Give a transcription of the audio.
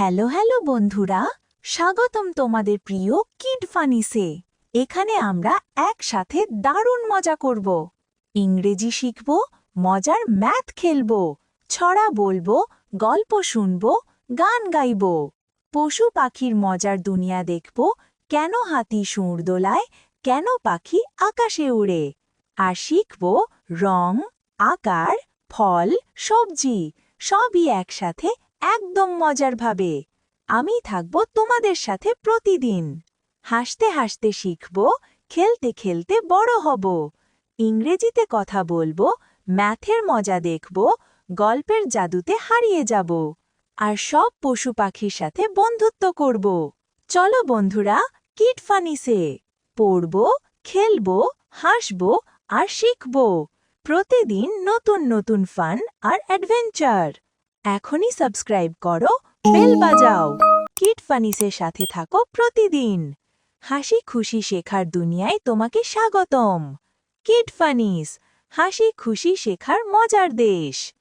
Hello hello বন্ধুরা, স্বাগতম তোমাদের প্রিয় কিড ফানিসে। এখানে আমরা একসাথে দারুণ মজা করব। ইংরেজি শিখব, মজার ম্যাথ খেলব, ছড়া বলবো, গল্প শুনব, গান গাইব। পশু পাখির মজার দুনিয়া দেখব, কেন হাতি সুর দোলায়, কেন পাখি আকাশে উড়ে। আর শিখব রং, আকার, ফল, সবজি সবই একসাথে একদম মজার ভাবে। আমি থাকব তোমাদের সাথে প্রতিদিন। হাসতে হাসতে শিখব, খেলতে খেলতে বড় হব। ইংরেজিতে কথা বলবো, ম্যাথের মজা দেখব, গল্পের জাদুতে হারিয়ে যাব। আর সব পশু পাখির সাথে বন্ধুত্ব করব। চলো বন্ধুরা, কিড ফানিসে পড়ব, খেলব, হাসব আর শিখব। প্রতিদিন নতুন নতুন ফান আর অ্যাডভেঞ্চার। এখনই সাবস্ক্রাইব করো, বেল বাজাও। কিড ফানিসের সাথে থাকো প্রতিদিন। হাসি খুশি শেখার দুনিয়ায় তোমাকে স্বাগতম। কিড ফানিস, হাসি খুশি শেখার মজার দেশ।